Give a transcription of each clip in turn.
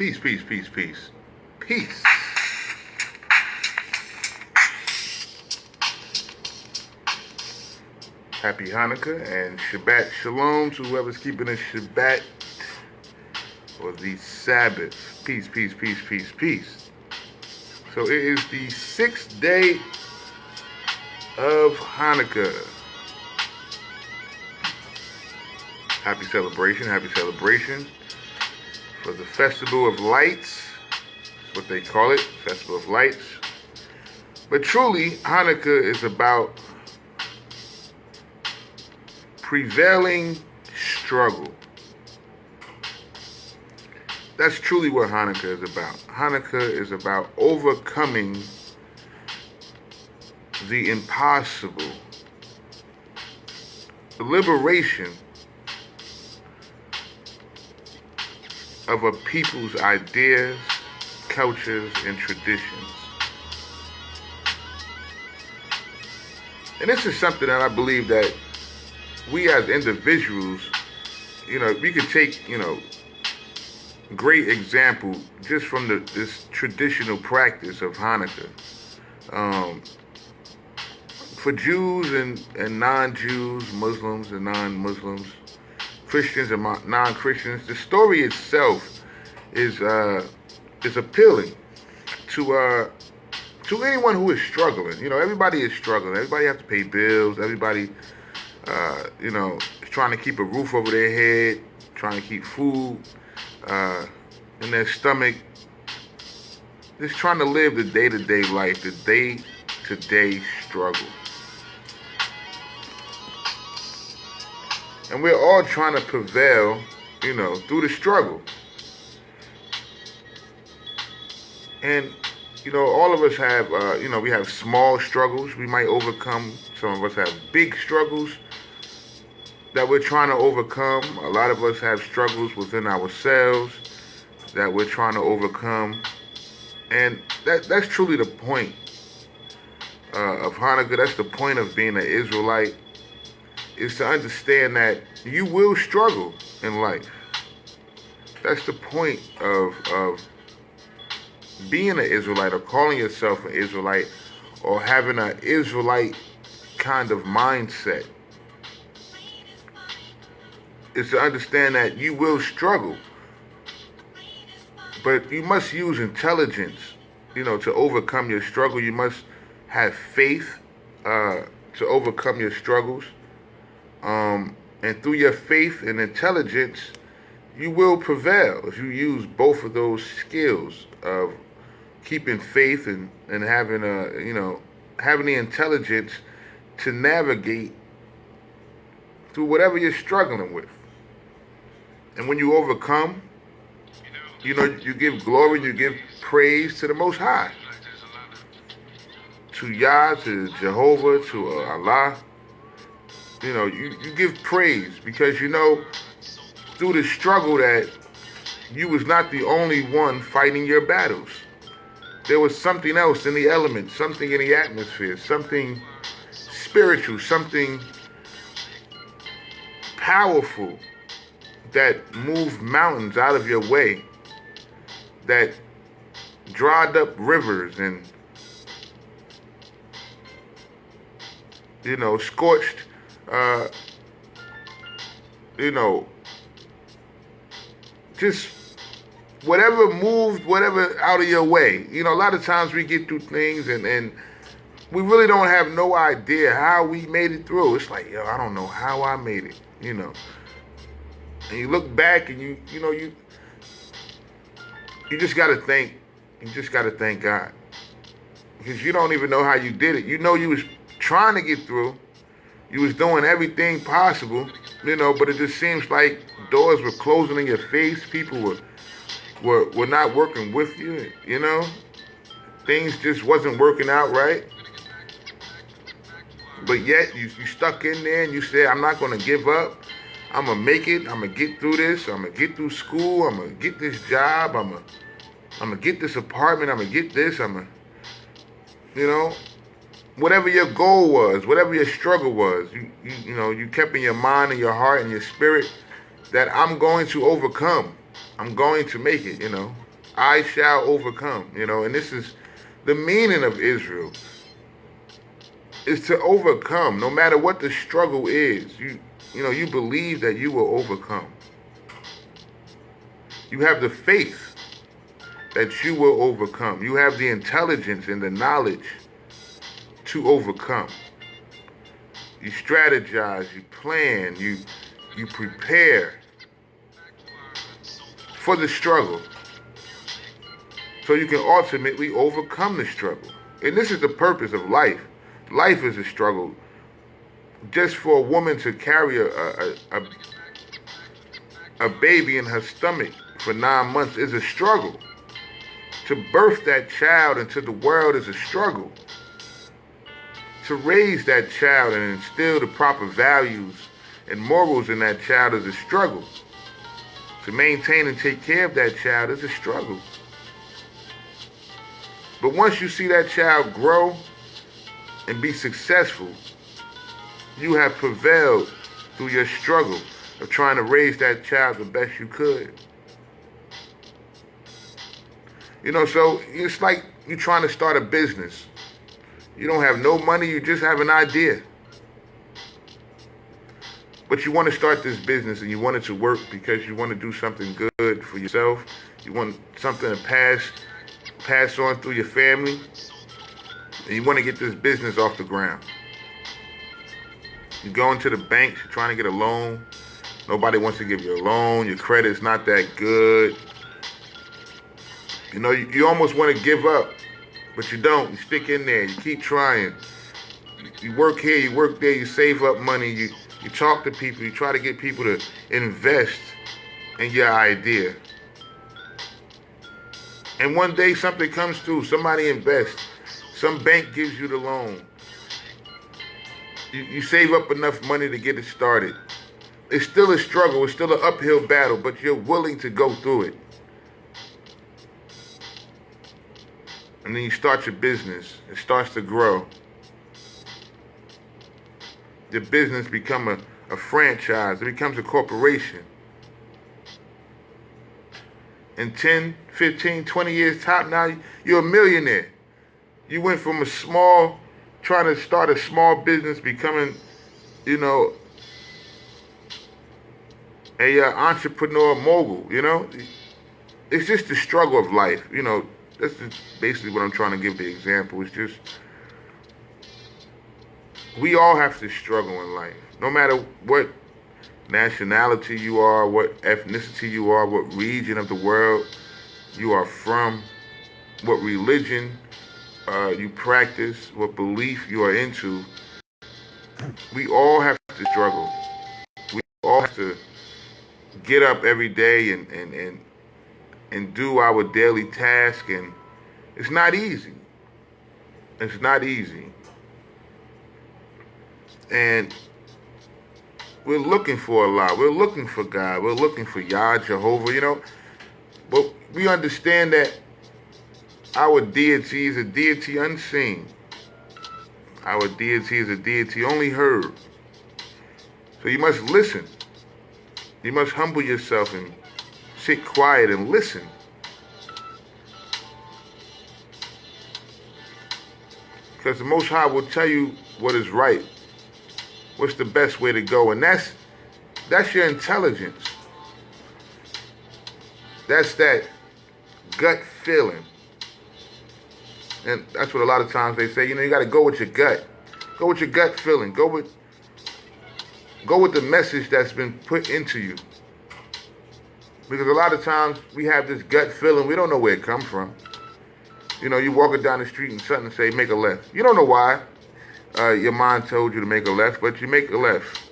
Peace, peace, peace, peace. Peace. Happy Hanukkah and Shabbat Shalom to whoever's keeping a Shabbat or the Sabbath. Peace, peace, peace, peace, peace. So it is the 6th day of Hanukkah. Happy celebration for the Festival of Lights. That's what they call it, Festival of Lights. But truly, Hanukkah is about prevailing struggle. That's truly what Hanukkah is about. Hanukkah is about overcoming the impossible. The liberation of a people's ideas, cultures, and traditions. And this is something that I believe that we as individuals, we could take, great example just from this traditional practice of Hanukkah. For Jews and non-Jews, Muslims and non-Muslims, Christians and non-Christians, the story itself is appealing to anyone who is struggling. Everybody is struggling. Everybody has to pay bills. Everybody, is trying to keep a roof over their head, trying to keep food in their stomach, just trying to live the day-to-day life, the day-to-day struggle. And we're all trying to prevail, through the struggle. And, all of us have, we have small struggles we might overcome. Some of us have big struggles that we're trying to overcome. A lot of us have struggles within ourselves that we're trying to overcome. And that's truly the point of Hanukkah. That's the point of being an Israelite, is to understand that you will struggle in life. That's the point of being an Israelite, or calling yourself an Israelite, or having an Israelite kind of mindset. Is to understand that you will struggle, but you must use intelligence, to overcome your struggle. You must have faith to overcome your struggles. And through your faith and intelligence, you will prevail if you use both of those skills of keeping faith and having having the intelligence to navigate through whatever you're struggling with. And when you overcome, you give glory, you give praise to the Most High, to Yah, to Jehovah, to Allah. You give praise because through the struggle that you was not the only one fighting your battles. There was something else in the elements, something in the atmosphere, something spiritual, something powerful that moved mountains out of your way, that dried up rivers and, scorched, just whatever moved, whatever out of your way. A lot of times we get through things and we really don't have no idea how we made it through. It's like, I don't know how I made it, And you look back and you just gotta thank God. Because you don't even know how you did it. You was trying to get through. You was doing everything possible, but it just seems like doors were closing in your face. People were not working with you, Things just wasn't working out right. But yet you stuck in there and you said, I'm not going to give up. I'm going to make it. I'm going to get through this. I'm going to get through school. I'm going to get this job. I'm going to get this apartment. I'm going to get this. Whatever your goal was, whatever your struggle was, you kept in your mind and your heart and your spirit that I'm going to overcome. I'm going to make it, I shall overcome, and this is the meaning of Israel, is to overcome. No matter what the struggle is, you believe that you will overcome. You have the faith that you will overcome. You have the intelligence and the knowledge to overcome. You strategize, you plan, you prepare for the struggle so you can ultimately overcome the struggle. And this is the purpose of life. Life is a struggle. Just for a woman to carry a baby in her stomach for 9 months is a struggle. To birth that child into the world is a struggle. To raise that child and instill the proper values and morals in that child is a struggle. To maintain and take care of that child is a struggle. But once you see that child grow and be successful, you have prevailed through your struggle of trying to raise that child the best you could. So it's like you're trying to start a business. You don't have no money, you just have an idea. But you want to start this business and you want it to work because you want to do something good for yourself. You want something to pass on through your family. And you want to get this business off the ground. You go into the banks, you're trying to get a loan. Nobody wants to give you a loan. Your credit's not that good. You almost want to give up, but you don't. You stick in there. You keep trying. You work here, you work there, you save up money. You talk to people. You try to get people to invest in your idea. And one day something comes through. Somebody invests. Some bank gives you the loan. You save up enough money to get it started. It's still a struggle. It's still an uphill battle, but you're willing to go through it. And then you start your business. It starts to grow. Your business becomes a franchise. It becomes a corporation. In 10, 15, 20 years top, now you're a millionaire. You went from trying to start a small business, becoming, a entrepreneur mogul, It's just the struggle of life, That's just basically what I'm trying to give the example. It's just, we all have to struggle in life. No matter what nationality you are, what ethnicity you are, what region of the world you are from, what religion you practice, what belief you are into, we all have to struggle. We all have to get up every day and do our daily task, and it's not easy. It's not easy. And we're looking for Allah. We're looking for God. We're looking for Yah, Jehovah, But we understand that our deity is a deity unseen. Our deity is a deity only heard. So you must listen. You must humble yourself and sit quiet and listen. Because the Most High will tell you what is right. What's the best way to go? And that's your intelligence. That's that gut feeling. And that's what a lot of times they say, you got to go with your gut. Go with your gut feeling. Go with the message that's been put into you. Because a lot of times we have this gut feeling, we don't know where it comes from. You're walking down the street and something say, make a left. You don't know why. Your mind told you to make a left, but you make a left.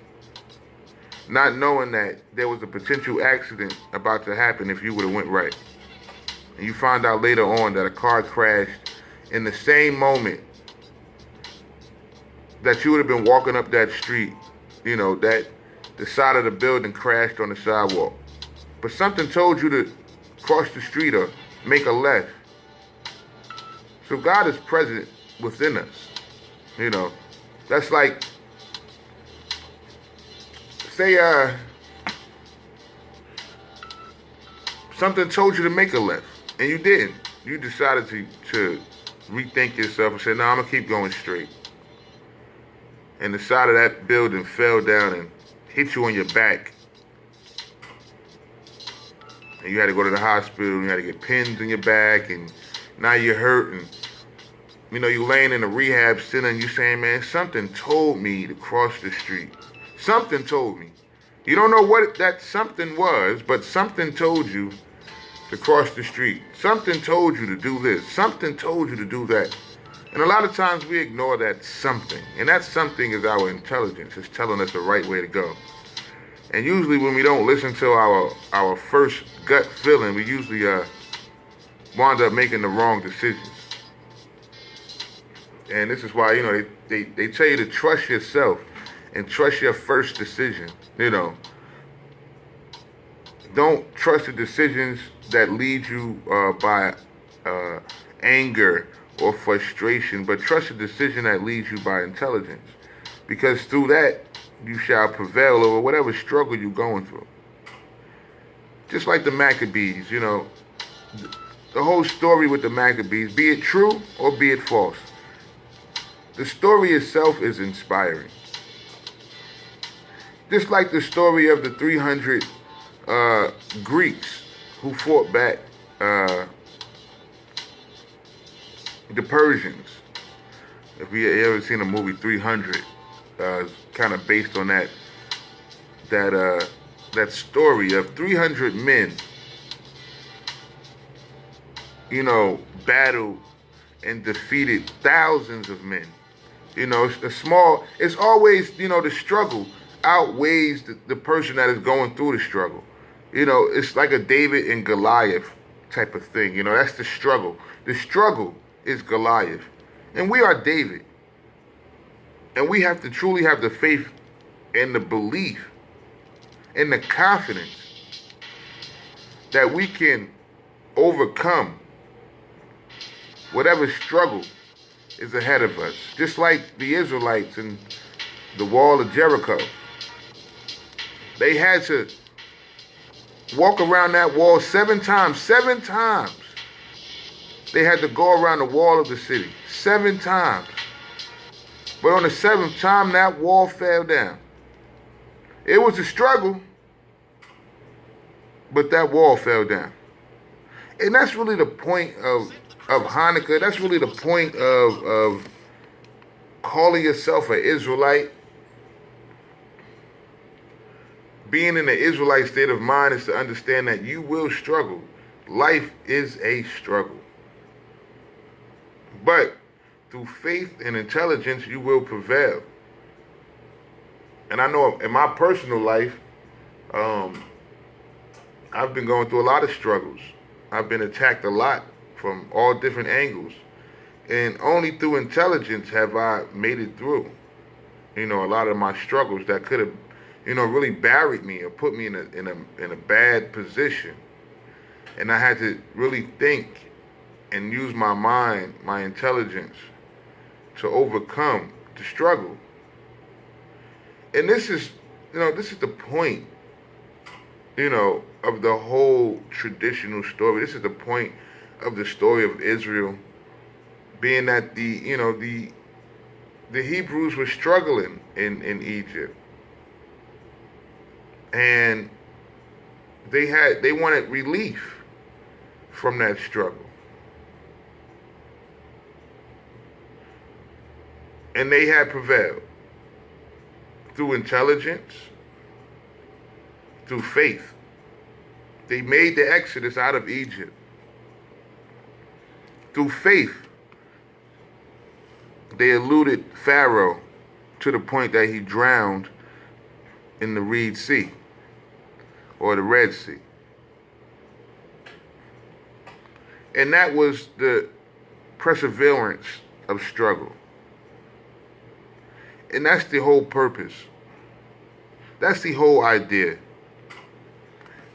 Not knowing that there was a potential accident about to happen if you would have went right. And you find out later on that a car crashed in the same moment that you would have been walking up that street, that the side of the building crashed on the sidewalk. But something told you to cross the street or make a left. So God is present within us. That's like, say, something told you to make a left And you didn't. You decided to rethink yourself and say, no, I'm going to keep going straight. And the side of that building fell down and hit you on your back. And you had to go to the hospital, and you had to get pins in your back, and now you're hurt, and you laying in a rehab center, and you saying, man, something told me to cross the street. Something told me. You don't know what that something was, but something told you to cross the street. Something told you to do this. Something told you to do that. And a lot of times we ignore that something. And that something is our intelligence. It's telling us the right way to go. And usually when we don't listen to our first gut feeling, we usually wind up making the wrong decisions. And this is why, they tell you to trust yourself and trust your first decision. Don't trust the decisions that lead you by anger or frustration, but trust the decision that leads you by intelligence. Because through that, you shall prevail over whatever struggle you're going through. Just like the Maccabees, the whole story with the Maccabees, be it true or be it false, the story itself is inspiring. Just like the story of the 300 Greeks who fought back the Persians. If you ever seen a movie 300, kind of based on that story of 300 men, battled and defeated thousands of men. It's always, the struggle outweighs the person that is going through the struggle. It's like a David and Goliath type of thing. That's the struggle. The struggle is Goliath. And we are David. And we have to truly have the faith and the belief and the confidence that we can overcome whatever struggle is ahead of us. Just like the Israelites in the wall of Jericho. They had to walk around that wall 7 times. 7 times. They had to go around the wall of the city 7 times. But on the 7th time, that wall fell down. It was a struggle, but that wall fell down. And that's really the point of Hanukkah. That's really the point of calling yourself an Israelite. Being in the Israelite state of mind is to understand that you will struggle. Life is a struggle. But through faith and intelligence, you will prevail. And I know in my personal life, I've been going through a lot of struggles. I've been attacked a lot from all different angles. And only through intelligence have I made it through. A lot of my struggles that could have, really buried me or put me in a bad position. And I had to really think and use my mind, my intelligence, to overcome the struggle. And this is the point, of the whole traditional story. This is the point of the story of Israel, being that the Hebrews were struggling in Egypt. And they wanted relief from that struggle. And they had prevailed through intelligence, through faith. They made the exodus out of Egypt. Through faith, they eluded Pharaoh to the point that he drowned in the Red Sea or the Red Sea. And that was the perseverance of struggle. And that's the whole purpose. That's the whole idea.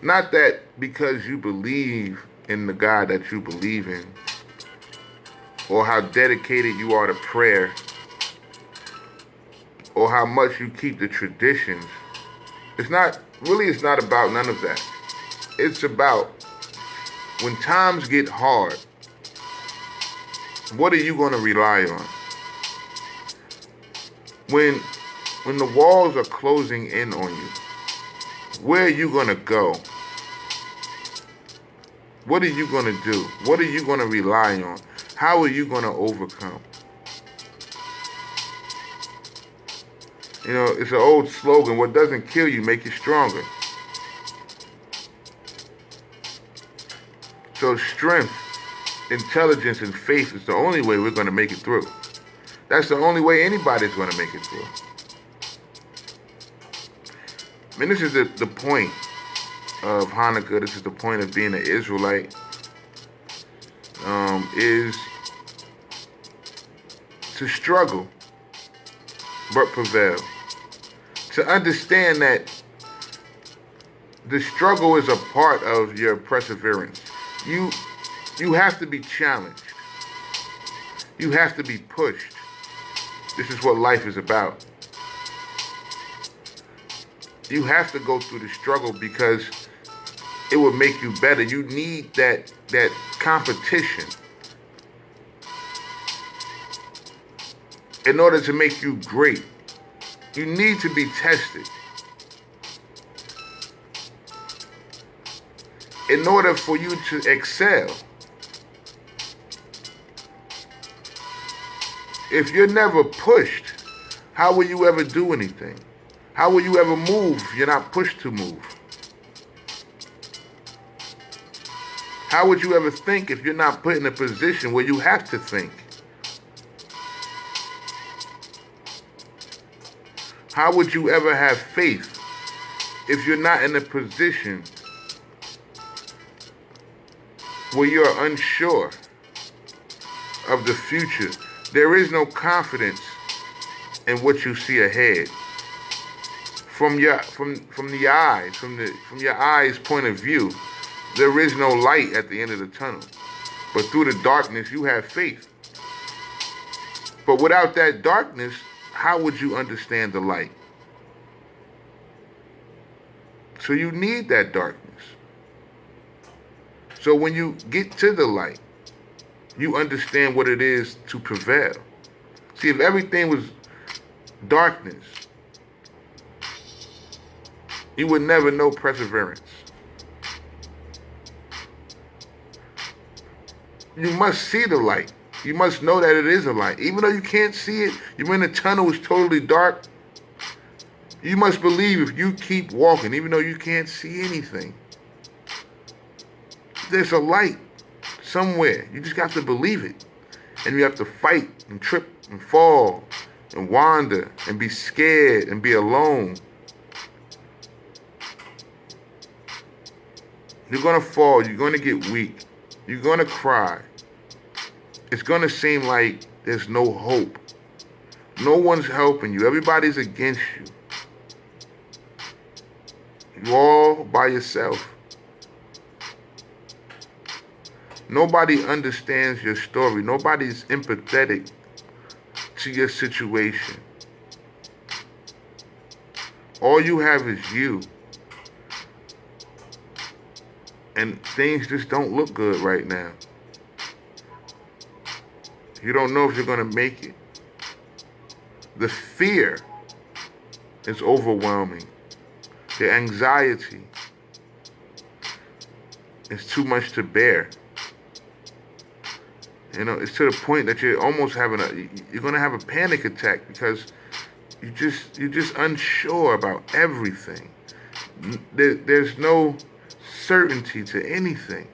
Not that because you believe in the God that you believe in, or how dedicated you are to prayer, or how much you keep the traditions. It's not about none of that. It's about when times get hard, what are you going to rely on? When the walls are closing in on you, where are you going to go? What are you going to do? What are you going to rely on? How are you going to overcome? You know, it's an old slogan, what doesn't kill you make you stronger. So strength, intelligence, and faith is the only way we're going to make it through. That's the only way anybody's going to make it through. I mean, this is the point of Hanukkah. This is the point of being an Israelite. Is to struggle, but prevail. To understand that the struggle is a part of your perseverance. You have to be challenged. You have to be pushed. This is what life is about. You have to go through the struggle because it will make you better. You need that competition in order to make you great. You need to be tested. In order for you to excel. If you're never pushed, how will you ever do anything? How will you ever move if you're not pushed to move? How would you ever think if you're not put in a position where you have to think? How would you ever have faith if you're not in a position where you're unsure of the future? There is no confidence in what you see ahead. From your eyes point of view, there is no light at the end of the tunnel. But through the darkness, you have faith. But without that darkness, how would you understand the light? So you need that darkness. So when you get to the light, you understand what it is to prevail. See, if everything was darkness, you would never know perseverance. You must see the light. You must know that it is a light. Even though you can't see it, you're in a tunnel, it's totally dark. You must believe if you keep walking, even though you can't see anything, there's a light somewhere. You just got to believe it. And you have to fight and trip and fall and wander and be scared and be alone. You're going to fall. You're going to get weak. You're going to cry. It's going to seem like there's no hope. No one's helping you. Everybody's against you. You're all by yourself. Nobody understands your story. Nobody's empathetic to your situation. All you have is you. And things just don't look good right now. You don't know if you're going to make it. The fear is overwhelming. The anxiety is too much to bear. You know, it's to the point that you're almost you're going to have a panic attack because you're just unsure about everything. There's no certainty to anything.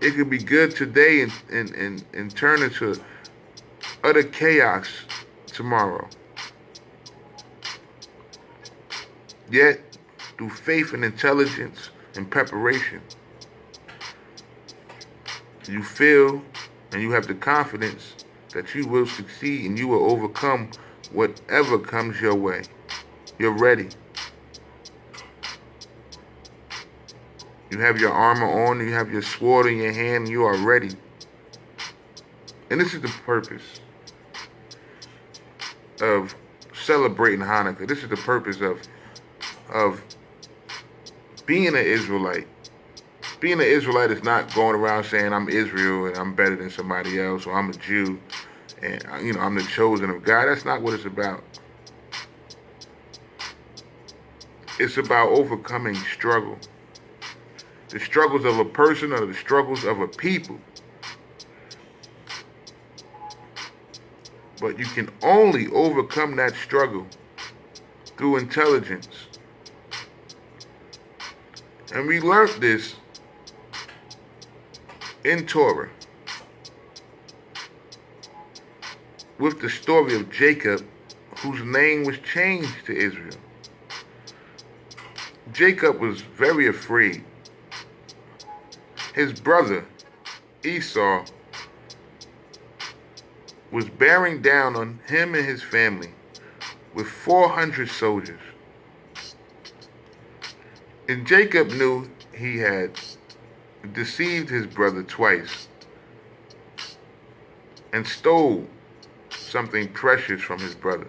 It could be good today and turn into utter chaos tomorrow. Yet, through faith and intelligence and preparation, you feel and you have the confidence that you will succeed and you will overcome whatever comes your way. You're ready. You have your armor on, you have your sword in your hand, and you are ready. And this is the purpose of celebrating Hanukkah. This is the purpose of being an Israelite. Being an Israelite is not going around saying I'm Israel and I'm better than somebody else, or I'm a Jew and I'm the chosen of God. That's not what it's about. It's about overcoming struggle. The struggles of a person or the struggles of a people. But you can only overcome that struggle through intelligence. And we learned this in Torah with the story of Jacob, whose name was changed to Israel. Jacob was very afraid. His brother, Esau, was bearing down on him and his family with 400 soldiers. And Jacob knew he had deceived his brother twice and stole something precious from his brother.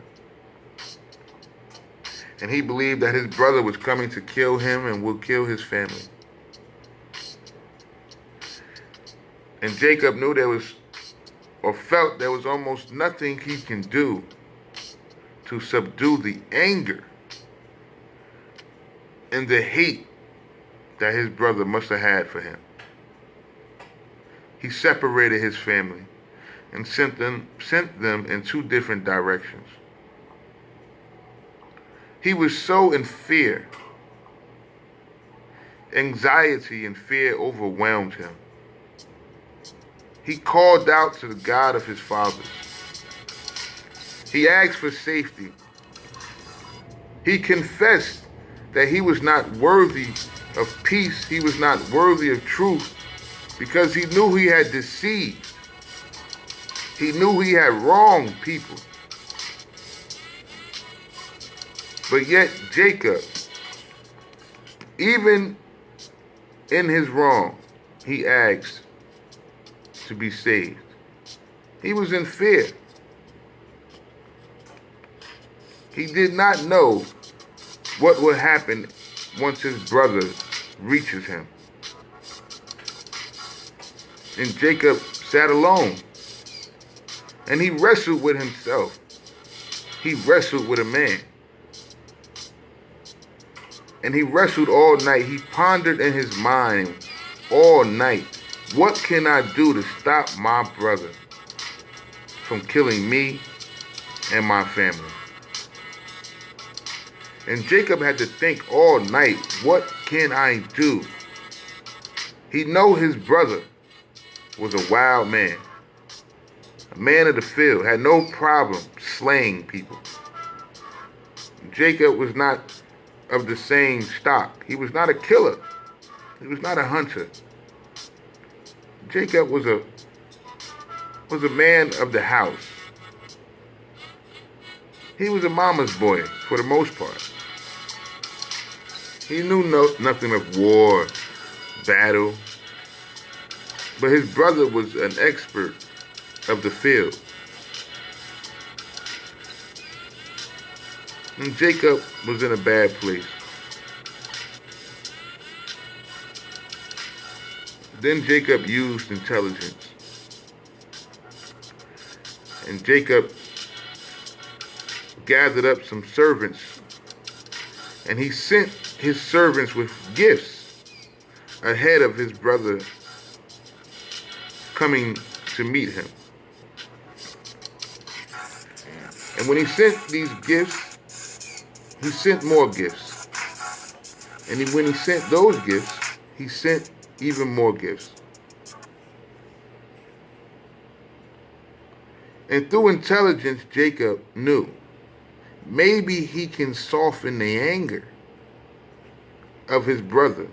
And he believed that his brother was coming to kill him and would kill his family. And Jacob knew felt there was almost nothing he can do to subdue the anger and the hate that his brother must have had for him. He separated his family and sent them in two different directions. He was so in fear. Anxiety and fear overwhelmed him. He called out to the God of his fathers. He asked for safety. He confessed that he was not worthy of peace. He was not worthy of truth because he knew he had deceived. He knew he had wronged people. But yet Jacob, even in his wrong, he asked to be saved. He was in fear. He did not know what would happen once his brother reaches him. And Jacob sat alone. And he wrestled with himself. He wrestled with a man. And he wrestled all night. He pondered in his mind all night. What can I do to stop my brother from killing me and my family? And Jacob had to think all night, what can I do? He knew his brother was a wild man, a man of the field, had no problem slaying people. Jacob was not of the same stock. He was not a killer. He was not a hunter. Jacob was a man of the house. He was a mama's boy for the most part. He knew nothing of war, battle, but his brother was an expert of the field. And Jacob was in a bad place. Then Jacob used intelligence. And Jacob gathered up some servants. And he sent his servants with gifts ahead of his brother coming to meet him. And when he sent these gifts, he sent more gifts. And when he sent those gifts, he sent even more gifts. And through intelligence, Jacob knew maybe he can soften the anger of his brother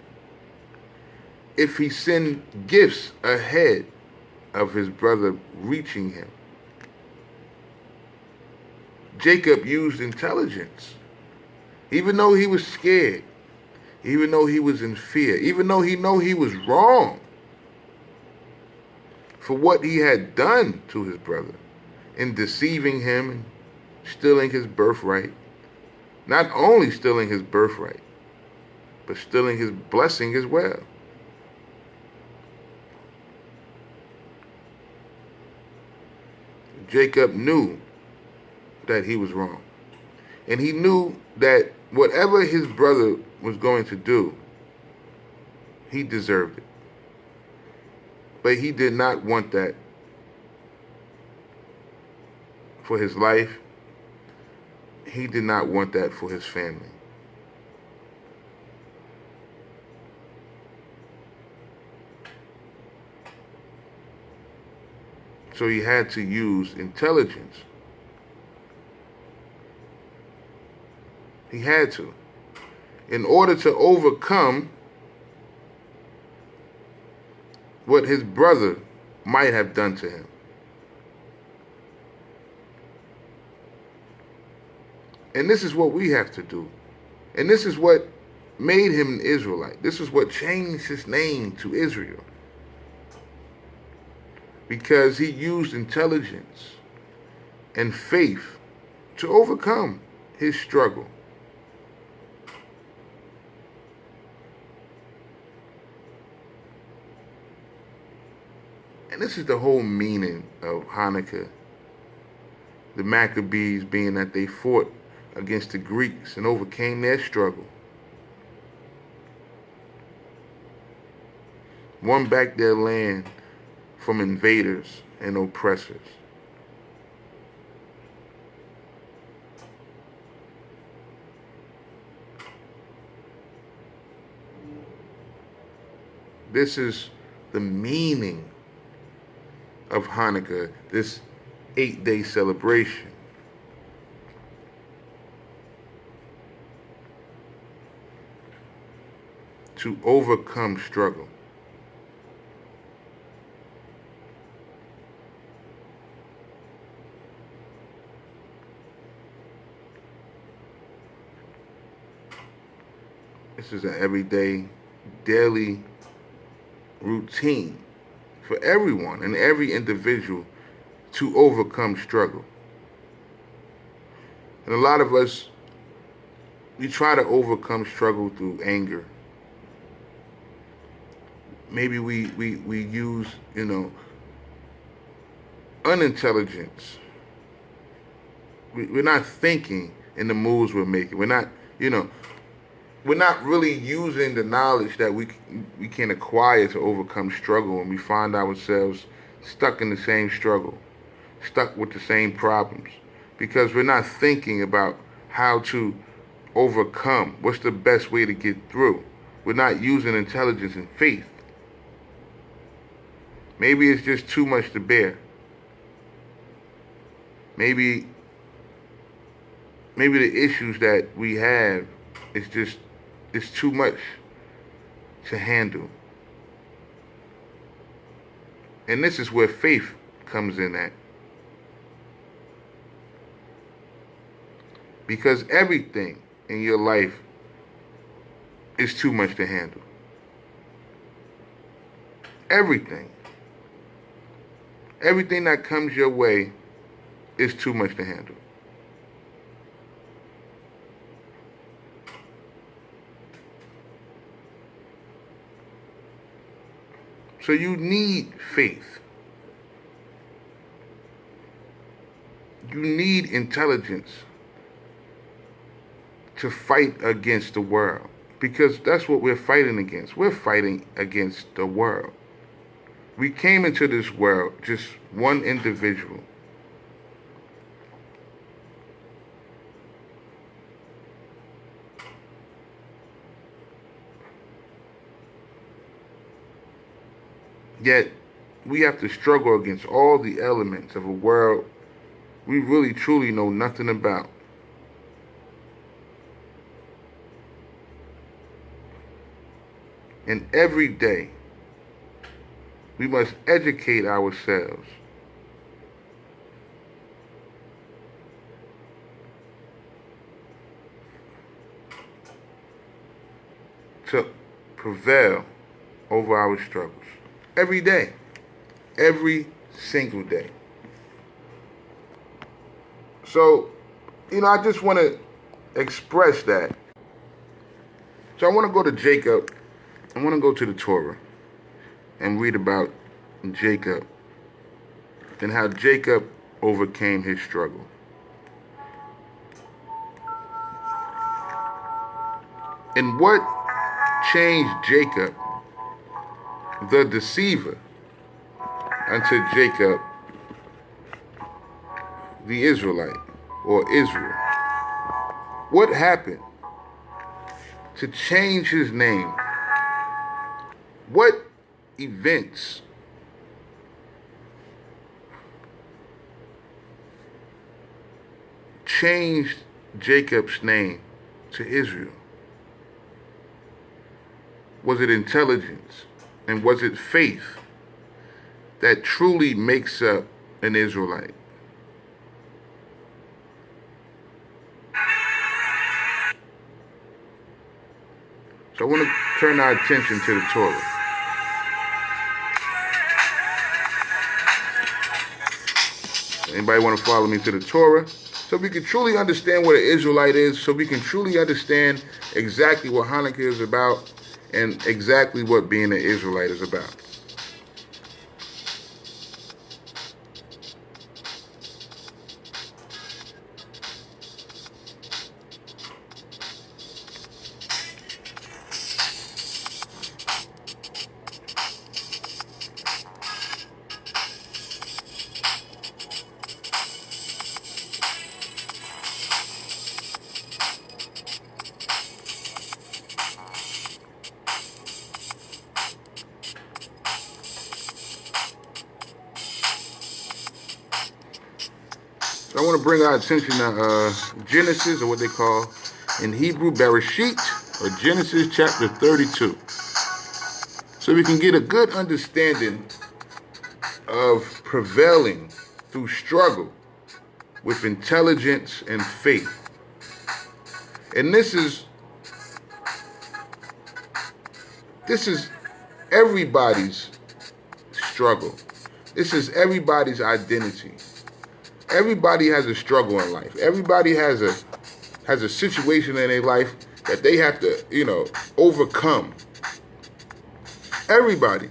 if he send gifts ahead of his brother reaching him. Jacob used intelligence. Even though he was scared, even though he was in fear, even though he knew he was wrong for what he had done to his brother in deceiving him and stealing his birthright. Not only stealing his birthright, but stealing his blessing as well. Jacob knew that he was wrong. And he knew that whatever his brother was going to do, he deserved it. But he did not want that for his life. He did not want that for his family. So he had to use intelligence. He had to. In order to overcome what his brother might have done to him. And this is what we have to do. And this is what made him an Israelite. This is what changed his name to Israel. Because he used intelligence and faith to overcome his struggle. And this is the whole meaning of Hanukkah. The Maccabees being that they fought against the Greeks and overcame their struggle. Won back their land from invaders and oppressors. This is the meaning of Hanukkah, this 8-day celebration. To overcome struggle. This is an everyday, daily routine for everyone and every individual to overcome struggle. And a lot of us, we try to overcome struggle through anger. Maybe we use, unintelligence. We're not thinking in the moves we're making. We're not, we're not really using the knowledge that we can acquire to overcome struggle, and we find ourselves stuck in the same struggle, stuck with the same problems, because we're not thinking about how to overcome. What's the best way to get through? We're not using intelligence and faith. Maybe it's just too much to bear. Maybe the issues that we have it's too much to handle. And this is where faith comes in at. Because everything in your life is too much to handle. Everything. Everything that comes your way is too much to handle. So you need faith. You need intelligence to fight against the world. Because that's what we're fighting against. We're fighting against the world. We came into this world, just one individual. Yet, we have to struggle against all the elements of a world we really truly know nothing about. And every day, we must educate ourselves to prevail over our struggles. Every day. Every single day. So, I just want to express that. So I want to go to Jacob. I want to go to the Torah and read about Jacob and how Jacob overcame his struggle. And what changed Jacob, the deceiver, unto Jacob, the Israelite, or Israel? What happened to change his name? What events changed Jacob's name to Israel? Was it intelligence, and was it faith that truly makes up an Israelite? So I want to turn our attention to the Torah. Anybody want to follow me to the Torah? So we can truly understand what an Israelite is, so we can truly understand exactly what Hanukkah is about and exactly what being an Israelite is about. So I want to bring our attention to Genesis, or what they call in Hebrew Bereshit, or Genesis chapter 32. So we can get a good understanding of prevailing through struggle with intelligence and faith. And this is everybody's struggle. This is everybody's identity. Everybody has a struggle in life. Everybody has a situation in their life that they have to, overcome. Everybody.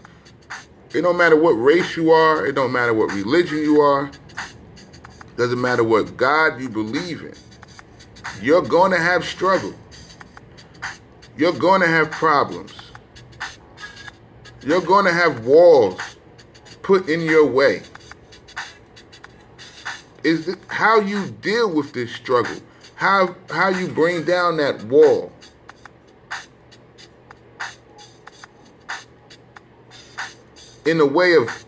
It don't matter what race you are. It don't matter what religion you are. Doesn't matter what God you believe in. You're going to have struggle. You're going to have problems. You're going to have walls put in your way. Is how you deal with this struggle, how you bring down that wall. In a way of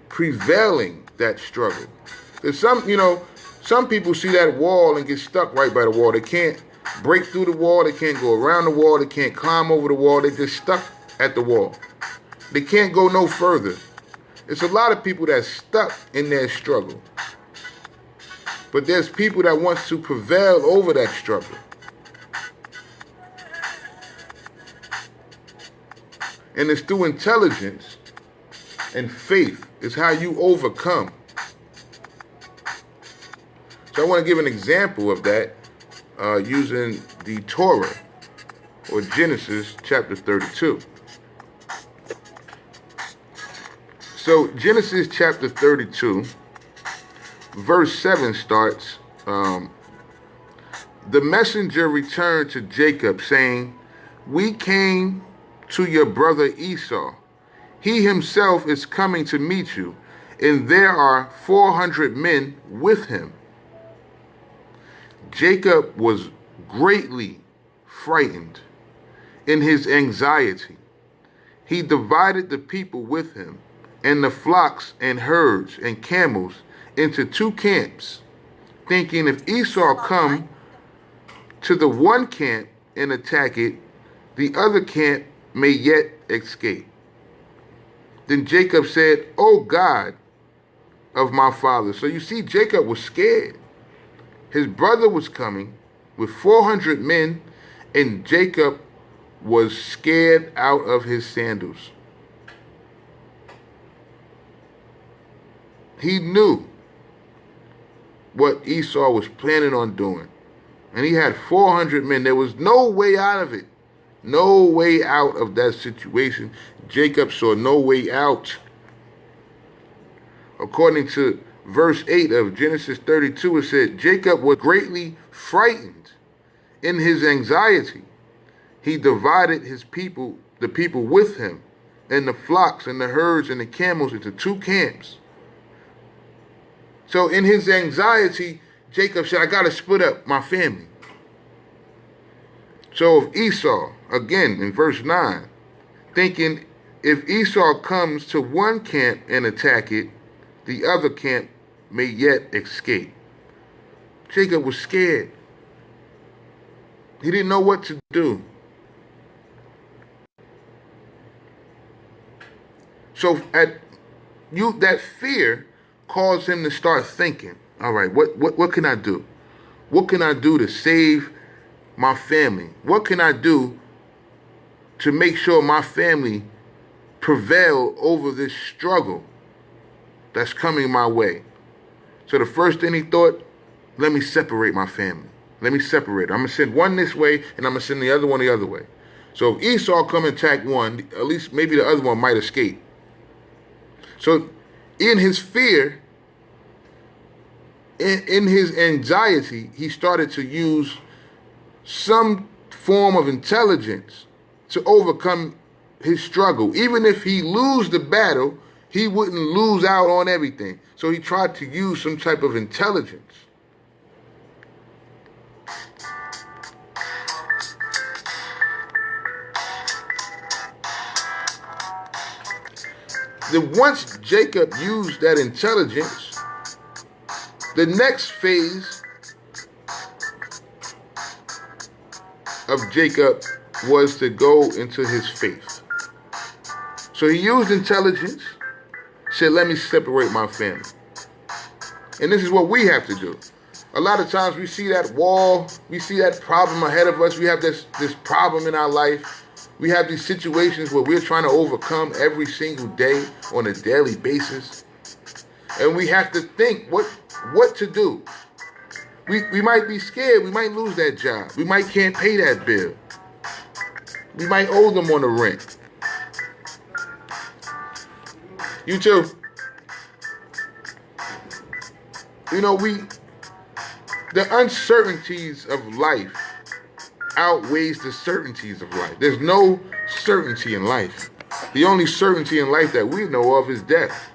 prevailing that struggle. There's some people see that wall and get stuck right by the wall. They can't break through the wall. They can't go around the wall. They can't climb over the wall. They're just stuck at the wall. They can't go no further. It's a lot of people that's stuck in their struggle. But there's people that want to prevail over that struggle. And it's through intelligence and faith is how you overcome. So I want to give an example of that using the Torah, or Genesis chapter 32. So Genesis chapter 32, verse 7 starts, the messenger returned to Jacob, saying, "We came to your brother Esau. He himself is coming to meet you, and there are 400 men with him." Jacob was greatly frightened in his anxiety. He divided the people with him, and the flocks and herds and camels, into two camps, thinking if Esau come to the one camp and attack it, the other camp may yet escape. Then Jacob said, "O God of my father." So you see, Jacob was scared. His brother was coming with 400 men, and Jacob was scared out of his sandals. He knew what Esau was planning on doing. And he had 400 men. There was no way out of it. No way out of that situation. Jacob saw no way out. According to verse 8 of Genesis 32, it said, Jacob was greatly frightened in his anxiety. He divided the people with him, and the flocks and the herds and the camels into two camps. So in his anxiety, Jacob said, I got to split up my family. So of Esau, again in verse 9, thinking if Esau comes to one camp and attack it, the other camp may yet escape. Jacob was scared. He didn't know what to do. So that fear caused him to start thinking, all right, what can I do? What can I do to save my family? What can I do to make sure my family prevail over this struggle that's coming my way? So the first thing he thought, let me separate my family. Let me separate. I'm going to send one this way, and I'm going to send the other one the other way. So if Esau come and attack one, at least maybe the other one might escape. So in his fear, in his anxiety, he started to use some form of intelligence to overcome his struggle. Even if he lose the battle, he wouldn't lose out on everything. So he tried to use some type of intelligence. Then once Jacob used that intelligence, the next phase of Jacob was to go into his faith. So he used intelligence, said, let me separate my family. And this is what we have to do. A lot of times we see that wall, we see that problem ahead of us, we have this problem in our life. We have these situations where we're trying to overcome every single day on a daily basis. And we have to think what to do. We might be scared. We might lose that job. We might can't pay that bill. We might owe them on the rent. You too. You know, the uncertainties of life outweighs the certainties of life. There's no certainty in life. The only certainty in life that we know of is death.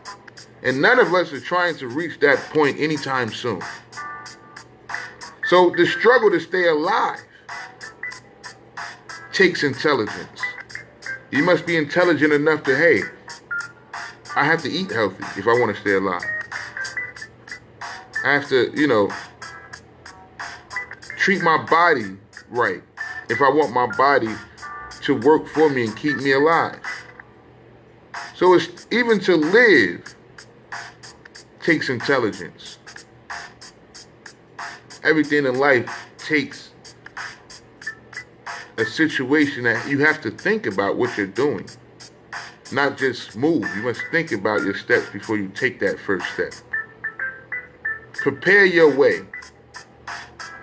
And none of us are trying to reach that point anytime soon. So the struggle to stay alive takes intelligence. You must be intelligent enough to, hey, I have to eat healthy if I want to stay alive. I have to, treat my body right if I want my body to work for me and keep me alive. So it's even to live takes intelligence. Everything in life takes a situation that you have to think about what you're doing. Not just move. You must think about your steps before you take that first step. Prepare your way.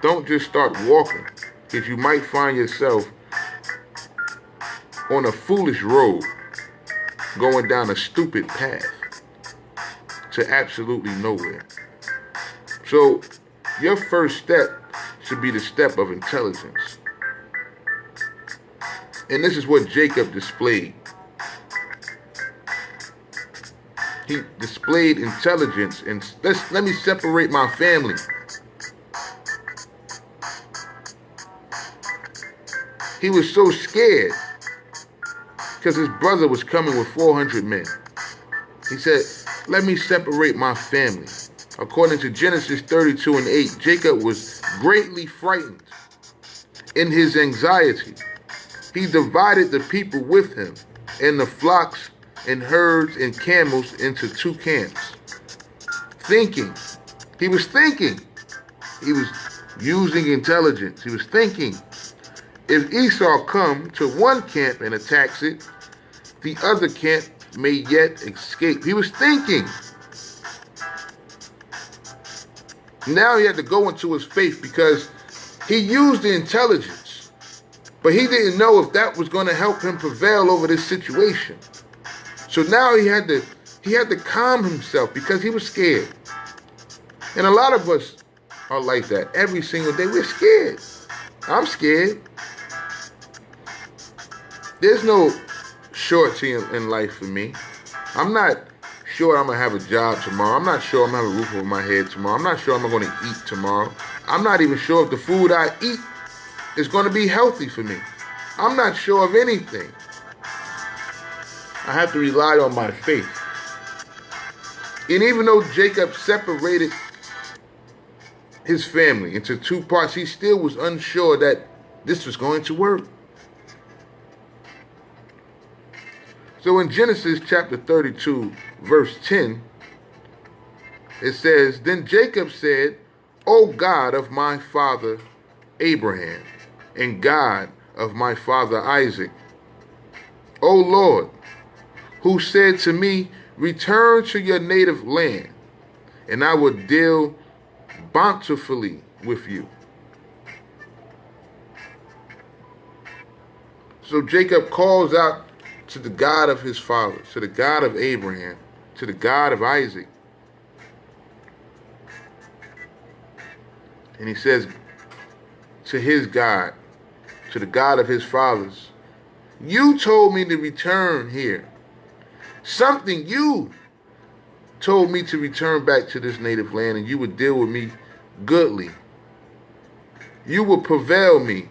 Don't just start walking, because you might find yourself on a foolish road, going down a stupid path to absolutely nowhere. So your first step should be the step of intelligence. And this is what Jacob displayed. He displayed intelligence and let me separate my family. He was so scared because his brother was coming with 400 men. He said, let me separate my family. According to Genesis 32:8, Jacob was greatly frightened in his anxiety. He divided the people with him and the flocks and herds and camels into two camps. Thinking. He was thinking. He was using intelligence. He was thinking. If Esau come to one camp and attacks it, the other camp may yet escape. He was thinking. Now he had to go into his faith because he used the intelligence, but he didn't know if that was going to help him prevail over this situation. So now he had to calm himself because he was scared. And a lot of us are like that. Every single day we're scared. I'm scared. There's no surety in life for me. I'm not sure I'm going to have a job tomorrow. I'm not sure I'm going to have a roof over my head tomorrow. I'm not sure I'm going to eat tomorrow. I'm not even sure if the food I eat is going to be healthy for me. I'm not sure of anything. I have to rely on my faith. And even though Jacob separated his family into two parts, he still was unsure that this was going to work. So in Genesis chapter 32, verse 10, it says, "Then Jacob said, O God of my father Abraham, and God of my father Isaac, O Lord, who said to me, return to your native land, and I will deal bountifully with you." So Jacob calls out to the God of his father, to the God of Abraham, to the God of Isaac. And he says to his God, to the God of his fathers, you told me to return here. Something you told me to return back to this native land, and you would deal with me goodly. You will prevail me.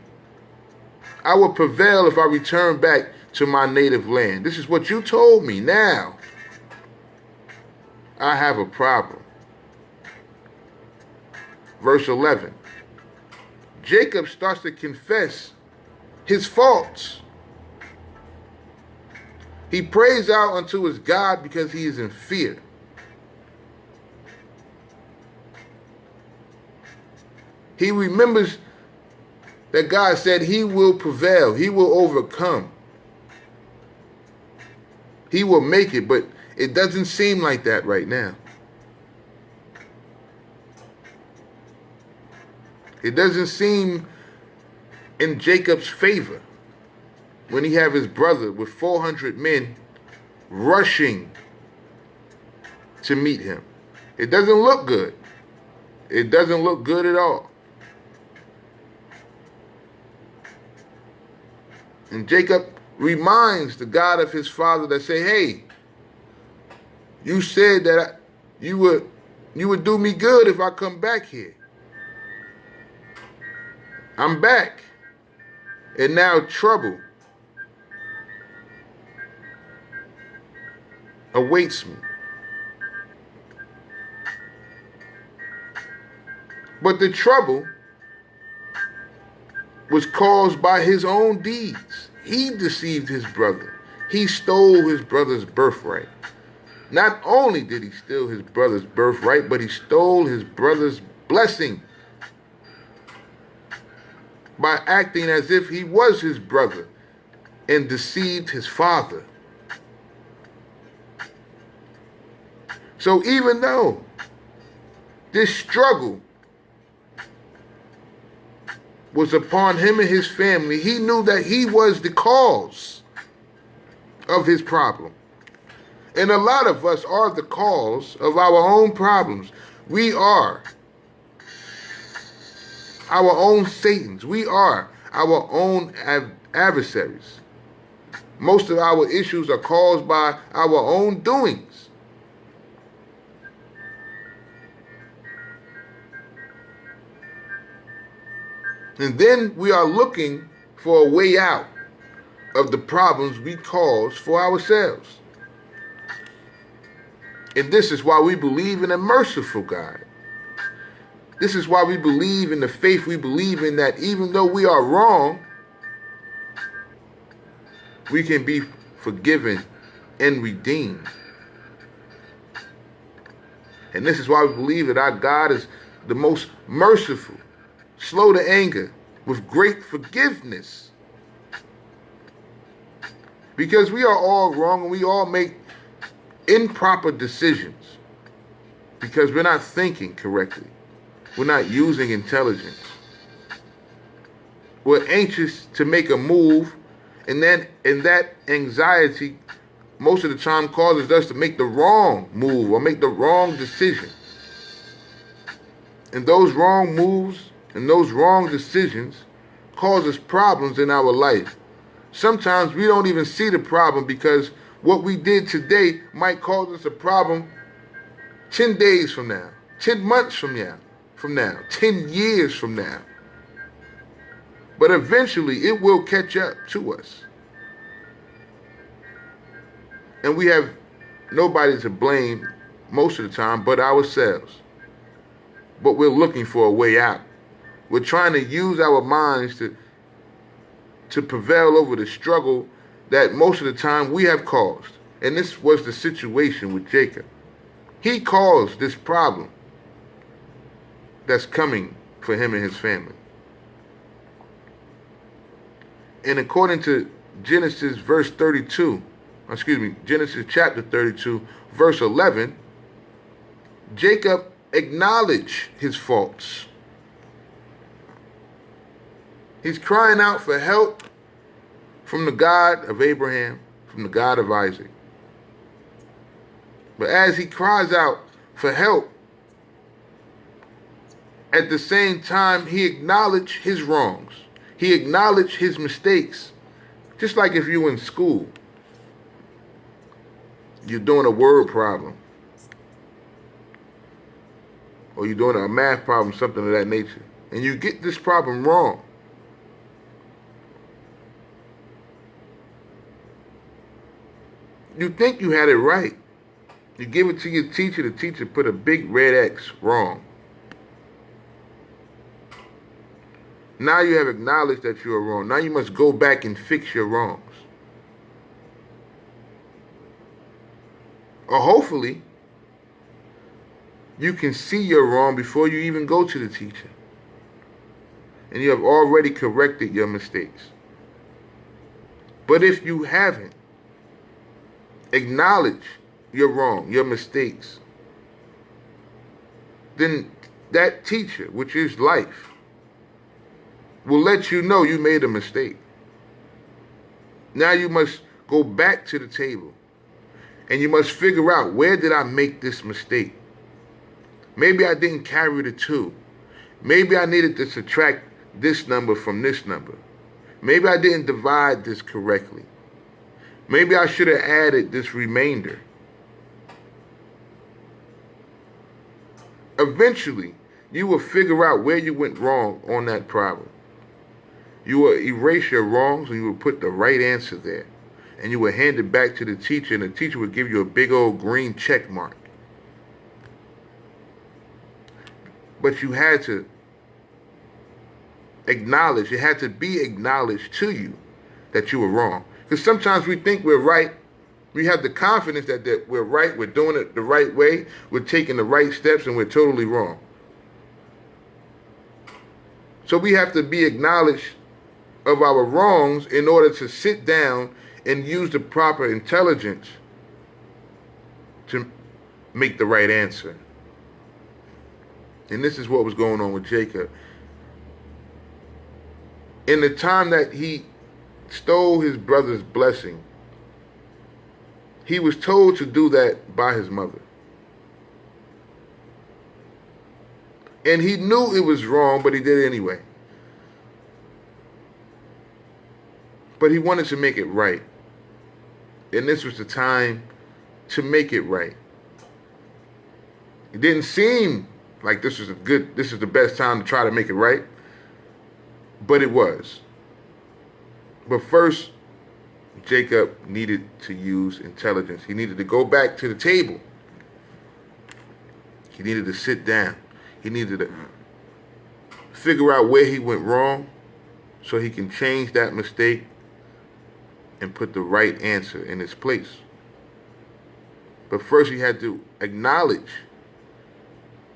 I will prevail if I return back to my native land. This is what you told me. Now, I have a problem. Verse 11. Jacob starts to confess his faults. He prays out unto his God because he is in fear. He remembers that God said he will prevail. He will overcome. He will make it, but it doesn't seem like that right now. It doesn't seem in Jacob's favor when he have his brother with 400 men rushing to meet him. It doesn't look good. It doesn't look good at all. And Jacob reminds the God of his father that say, hey, you said that you would do me good if I come back here. I'm back. And now trouble awaits me. But the trouble was caused by his own deeds. He deceived his brother. He stole his brother's birthright. Not only did he steal his brother's birthright, but he stole his brother's blessing by acting as if he was his brother and deceived his father. So even though this struggle was upon him and his family, he knew that he was the cause of his problem. And a lot of us are the cause of our own problems. We are our own Satans. We are our own adversaries. Most of our issues are caused by our own doings. And then we are looking for a way out of the problems we cause for ourselves. And this is why we believe in a merciful God. This is why we believe in the faith we believe in, that even though we are wrong, we can be forgiven and redeemed. And this is why we believe that our God is the most merciful, slow to anger, with great forgiveness. Because we are all wrong and we all make improper decisions because we're not thinking correctly. We're not using intelligence. We're anxious to make a move, and that anxiety most of the time causes us to make the wrong move or make the wrong decision. And those wrong moves and those wrong decisions cause us problems in our life. Sometimes we don't even see the problem because what we did today might cause us a problem 10 days from now, 10 months from now, 10 years from now. But eventually it will catch up to us. And we have nobody to blame most of the time but ourselves. But we're looking for a way out. We're trying to use our minds to prevail over the struggle that most of the time we have caused. And this was the situation with Jacob. He caused this problem that's coming for him and his family. And according to Genesis chapter 32, verse 11, Jacob acknowledged his faults. He's crying out for help from the God of Abraham, from the God of Isaac. But as he cries out for help, at the same time, he acknowledged his wrongs. He acknowledged his mistakes. Just like if you were in school, you're doing a word problem, or you're doing a math problem, something of that nature, and you get this problem wrong. You think you had it right. You give it to your teacher, the teacher put a big red X wrong. Now you have acknowledged that you are wrong. Now you must go back and fix your wrongs. Or hopefully, you can see you're wrong before you even go to the teacher. And you have already corrected your mistakes. But if you haven't, acknowledge you're wrong, your mistakes, then that teacher, which is life, will let you know you made a mistake. Now you must go back to the table and you must figure out, where did I make this mistake? Maybe I didn't carry the 2. Maybe I needed to subtract this number from this number. Maybe I didn't divide this correctly. Maybe I should have added this remainder. Eventually, you will figure out where you went wrong on that problem. You will erase your wrongs and you will put the right answer there. And you will hand it back to the teacher, and the teacher will give you a big old green check mark. But you had to acknowledge, it had to be acknowledged to you that you were wrong. Because sometimes we think we're right. We have the confidence that we're right, we're doing it the right way, we're taking the right steps, and we're totally wrong. So we have to be acknowledged of our wrongs in order to sit down and use the proper intelligence to make the right answer. And this is what was going on with Jacob. In the time that he stole his brother's blessing, he was told to do that by his mother. And he knew it was wrong, but he did it anyway. But he wanted to make it right. And this was the time to make it right. It didn't seem like this is the best time to try to make it right. But it was. But first, Jacob needed to use intelligence. He needed to go back to the table. He needed to sit down. He needed to figure out where he went wrong so he can change that mistake and put the right answer in its place. But first he had to acknowledge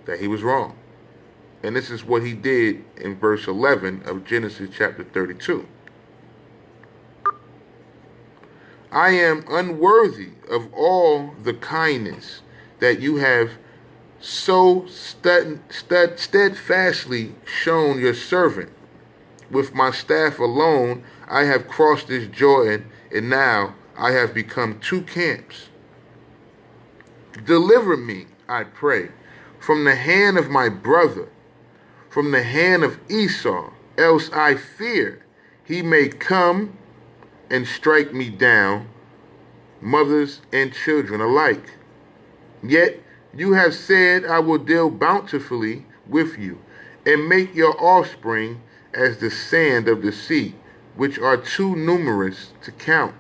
that he was wrong. And this is what he did in verse 11 of Genesis chapter 32. I am unworthy of all the kindness that you have so steadfastly shown your servant. With my staff alone I have crossed this Jordan, and now I have become 2 camps. Deliver me, I pray, from the hand of my brother, from the hand of Esau, else I fear he may come and strike me down, mothers and children alike. Yet you have said, I will deal bountifully with you, and make your offspring as the sand of the sea, which are too numerous to count.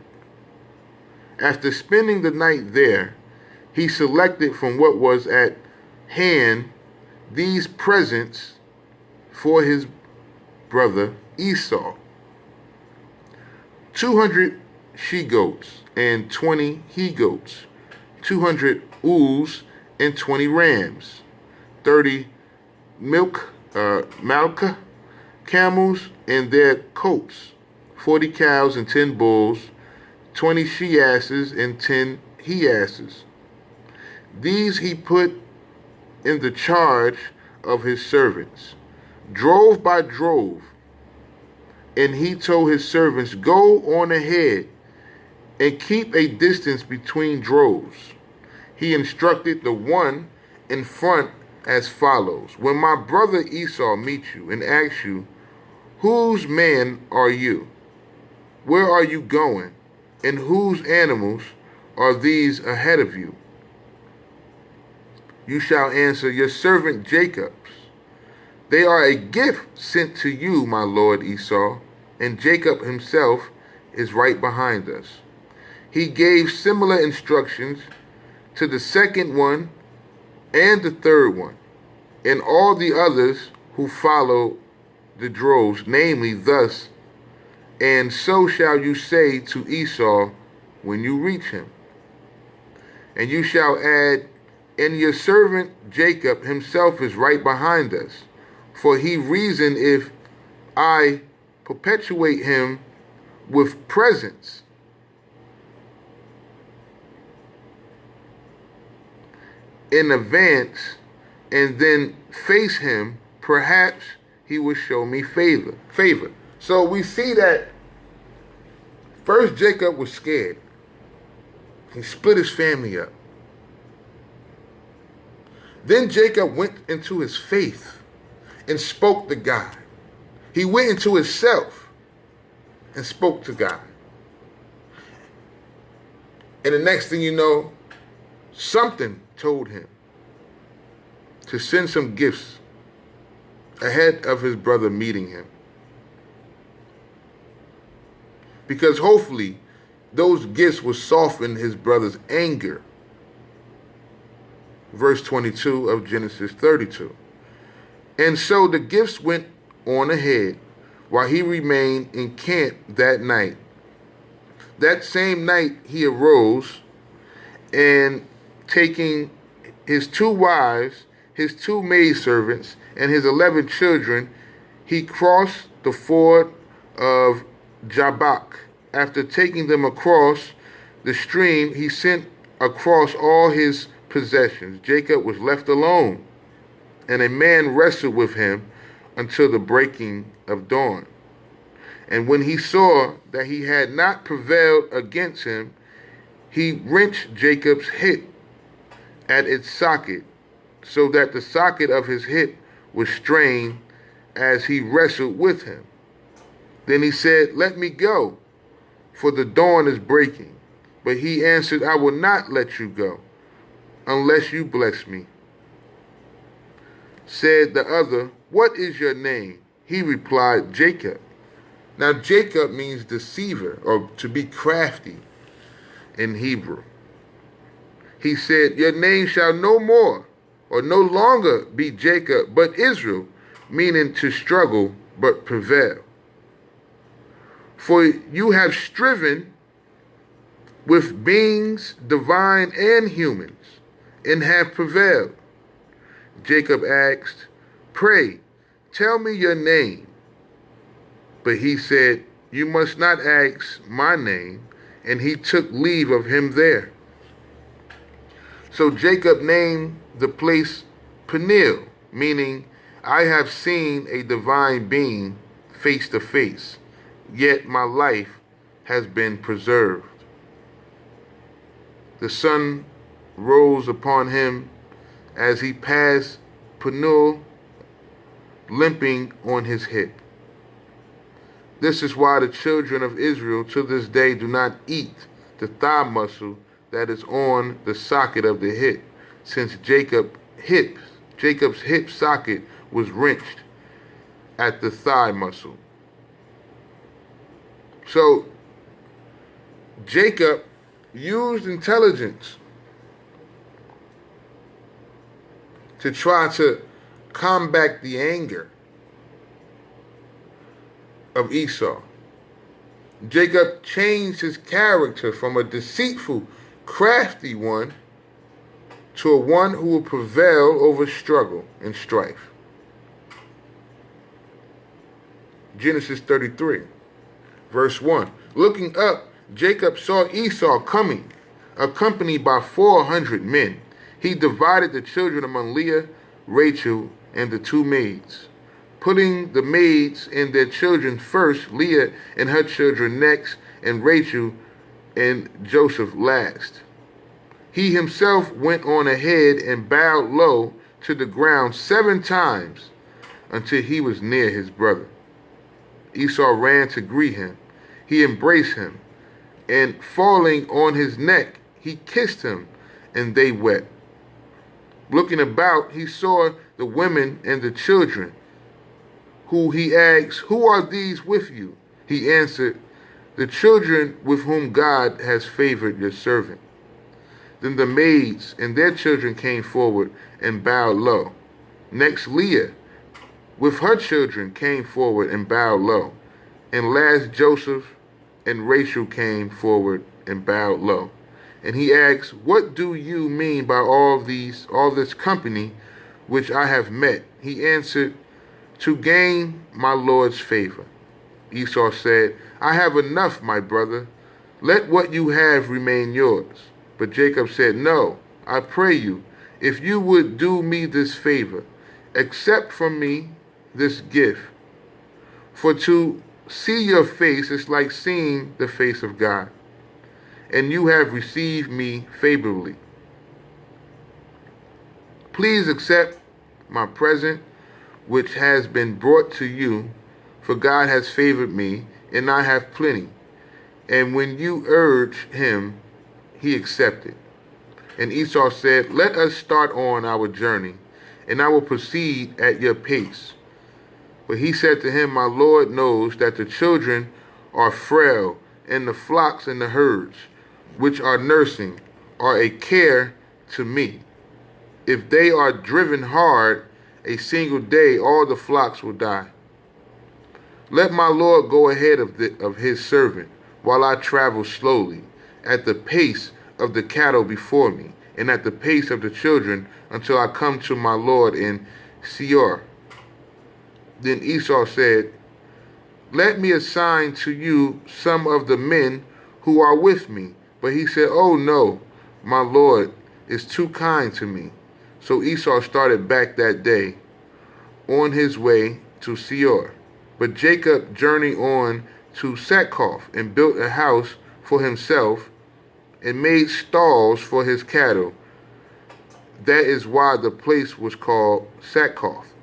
After spending the night there, he selected from what was at hand these presents for his brother Esau: 200 she-goats and 20 he-goats, 200 ewes and 20 rams, 30 Malka camels and their coats, 40 cows and 10 bulls, 20 she-asses and 10 he-asses. These he put in the charge of his servants, drove by drove. And he told his servants, go on ahead and keep a distance between droves. He instructed the one in front as follows: when my brother Esau meets you and asks you, whose man are you? Where are you going? And whose animals are these ahead of you? You shall answer, your servant Jacob's. They are a gift sent to you, my lord Esau, and Jacob himself is right behind us. He gave similar instructions to the second one and the third one, and all the others who follow the droves, namely thus, and so shall you say to Esau when you reach him. And you shall add, and your servant Jacob himself is right behind us, for he reasoned, if I perpetuate him with presents, in advance, and then face him, perhaps he will show me favor. So we see that first Jacob was scared. He split his family up. Then Jacob went into his faith and spoke to God. He went into himself and spoke to God. And the next thing you know, something told him to send some gifts ahead of his brother meeting him. Because hopefully those gifts will soften his brother's anger. Verse 22 of Genesis 32. And so the gifts went on ahead while he remained in camp that night. That same night he arose, and taking his 2 wives, his 2 maidservants, and his 11 children, he crossed the ford of Jabbok. After taking them across the stream, he sent across all his possessions. Jacob was left alone, and a man wrestled with him until the breaking of dawn. And when he saw that he had not prevailed against him, he wrenched Jacob's hip at its socket, so that the socket of his hip was strained as he wrestled with him. Then he said, let me go, for the dawn is breaking. But he answered, I will not let you go, unless you bless me. Said the other, what is your name? He replied, Jacob. Now Jacob means deceiver, or to be crafty in Hebrew. He said, your name shall no more or no longer be Jacob, but Israel, meaning to struggle but prevail. For you have striven with beings divine and humans, and have prevailed. Jacob asked, pray, tell me your name. But he said, you must not ask my name. And he took leave of him there. So Jacob named the place Peniel, meaning I have seen a divine being face to face, yet my life has been preserved. The sun rose upon him as he passed Peniel. limping on his hip. This is why the children of Israel to this day do not eat the thigh muscle that is on the socket of the hip, since Jacob's hip socket was wrenched at the thigh muscle. So Jacob used intelligence to try to combat the anger of Esau. Jacob changed his character from a deceitful, crafty one to a one who will prevail over struggle and strife. Genesis 33, verse 1. Looking up, Jacob saw Esau coming, accompanied by 400 men. He divided the children among Leah, Rachel, and the two maids, putting the maids and their children first, Leah and her children next, and Rachel and Joseph last. He himself went on ahead and bowed low to the ground 7 times until he was near his brother. Esau ran to greet him. He embraced him, and falling on his neck, he kissed him, and they wept. Looking about, he saw the women and the children, who he asked, "Who are these with you?" He answered, "The children with whom God has favored your servant." Then the maids and their children came forward and bowed low. Next, Leah with her children came forward and bowed low. And last, Joseph and Rachel came forward and bowed low. And he asked, "What do you mean by all this company which I have met?" He answered, "To gain my Lord's favor." Esau said, "I have enough, my brother. Let what you have remain yours." But Jacob said, "No, I pray you, if you would do me this favor, accept from me this gift. For to see your face is like seeing the face of God, and you have received me favorably. Please accept my present, which has been brought to you, for God has favored me, and I have plenty." And when you urged him, he accepted. And Esau said, "Let us start on our journey, and I will proceed at your pace." But he said to him, "My Lord knows that the children are frail, and the flocks and the herds, which are nursing, are a care to me. If they are driven hard a single day, all the flocks will die. Let my Lord go ahead of his servant, while I travel slowly, at the pace of the cattle before me, and at the pace of the children, until I come to my Lord in Seir." Then Esau said, "Let me assign to you some of the men who are with me." But he said, "Oh no, my Lord is too kind to me." So Esau started back that day on his way to Seir. But Jacob journeyed on to Succoth and built a house for himself and made stalls for his cattle. That is why the place was called Succoth.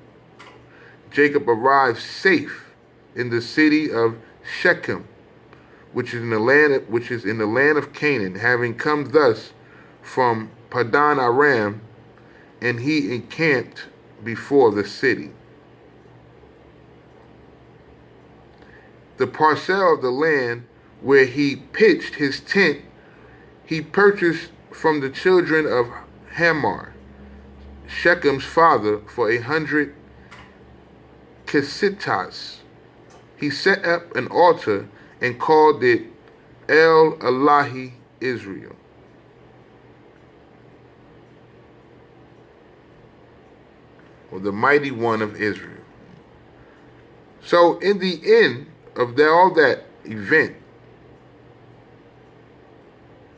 Jacob arrived safe in the city of Shechem, which is in the land of Canaan, having come thus from Padan Aram, and he encamped before the city. The parcel of the land where he pitched his tent, he purchased from the children of Hamor, Shechem's father, for 100 kesitas. He set up an altar and called it El Elahi Israel. Or the mighty one of Israel. So in the end of all that event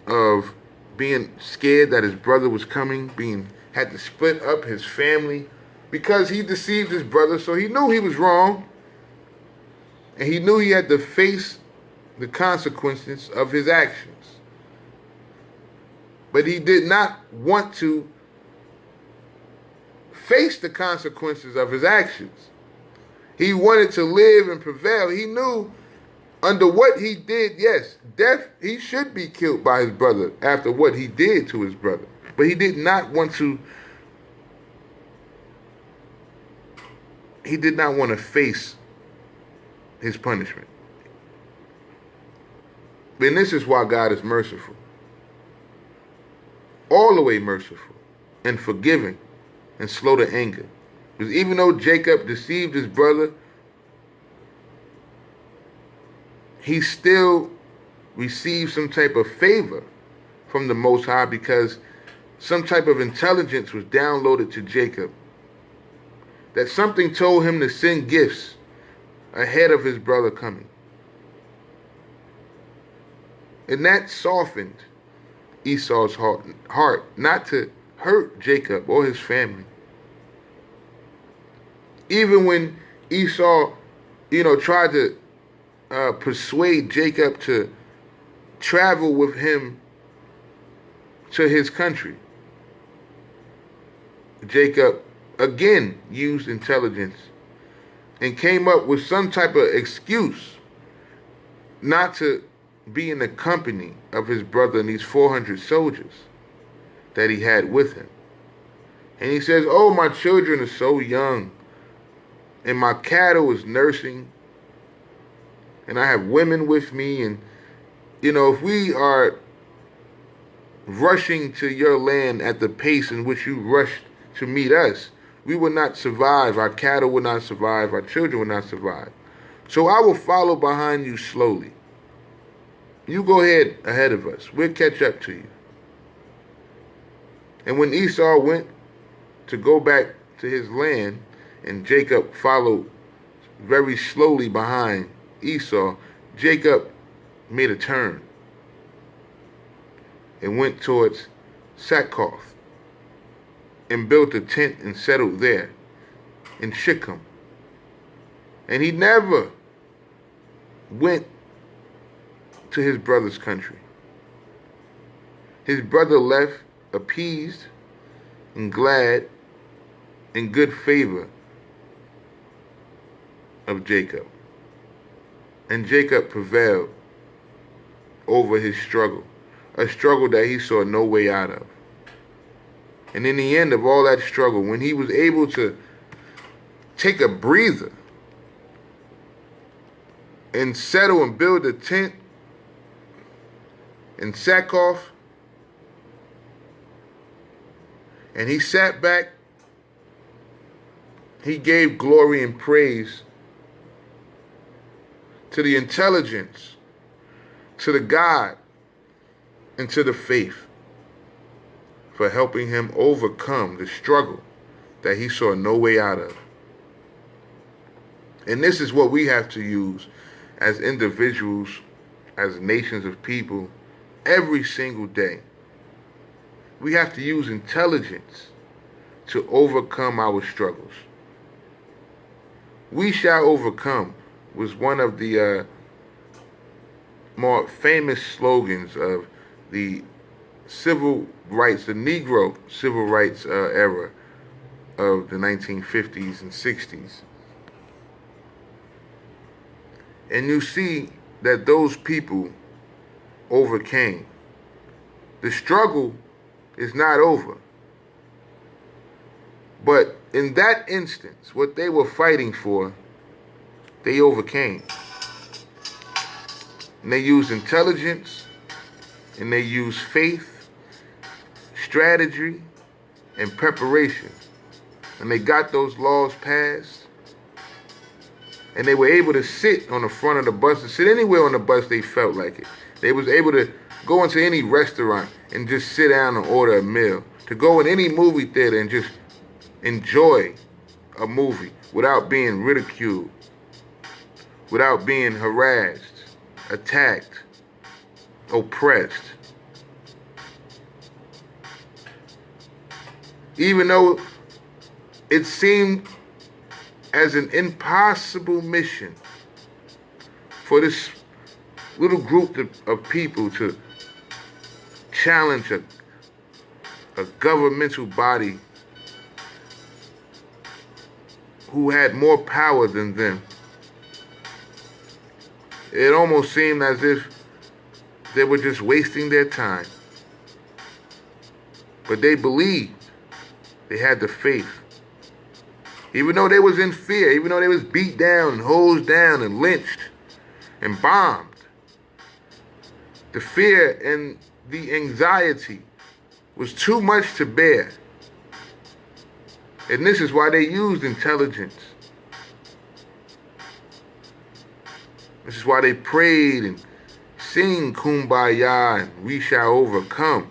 of being scared that his brother was coming, had to split up his family because he deceived his brother, so he knew he was wrong, and he knew he had to face the consequences of his actions. But he did not want to face the consequences of his actions. He wanted to live and prevail. He knew under what he did, yes, death, he should be killed by his brother after what he did to his brother. But he did not want to, face his punishment. And this is why God is merciful. All the way merciful and forgiving and slow to anger. Because even though Jacob deceived his brother, he still received some type of favor from the Most High, because some type of intelligence was downloaded to Jacob. That something told him to send gifts ahead of his brother coming. And that softened Esau's heart not to hurt Jacob or his family. Even when Esau, tried to persuade Jacob to travel with him to his country, Jacob again used intelligence and came up with some type of excuse not to be in the company of his brother and these 400 soldiers that he had with him. And he says, "Oh, my children are so young, and my cattle is nursing, and I have women with me, and if we are rushing to your land at the pace in which you rushed to meet us, we will not survive. Our cattle will not survive. Our children will not survive. So I will follow behind you slowly. You go ahead of us. We'll catch up to you." And when Esau went to go back to his land, and Jacob followed very slowly behind Esau, Jacob made a turn and went towards Succoth and built a tent and settled there in Shechem. And he never went to his brother's country. His brother left appeased and glad, in good favor of Jacob. And Jacob prevailed over his struggle, a struggle that he saw no way out of. And in the end of all that struggle, when he was able to take a breather and settle and build a tent in Succoth, and he sat back, he gave glory and praise to the intelligence, to the God, and to the faith for helping him overcome the struggle that he saw no way out of. And this is what we have to use as individuals, as nations of people, every single day. We have to use intelligence to overcome our struggles. "We shall overcome" was one of the more famous slogans of the civil rights, the Negro civil rights era of the 1950s and 60s. And you see that those people overcame. The struggle is not over. But in that instance, what they were fighting for, they overcame. And they used intelligence, and they used faith, strategy, and preparation. And they got those laws passed. And they were able to sit on the front of the bus, and sit anywhere on the bus they felt like it. They was able to go into any restaurant and just sit down and order a meal. To go in any movie theater and just enjoy a movie without being ridiculed, without being harassed, attacked, oppressed. Even though it seemed as an impossible mission for this little group of people to challenge a governmental body who had more power than them. It almost seemed as if they were just wasting their time. But they believed. They had the faith. Even though they was in fear, even though they was beat down and hosed down and lynched and bombed, the fear and the anxiety was too much to bear. And this is why they used intelligence. This is why they prayed and sing Kumbaya and we shall overcome.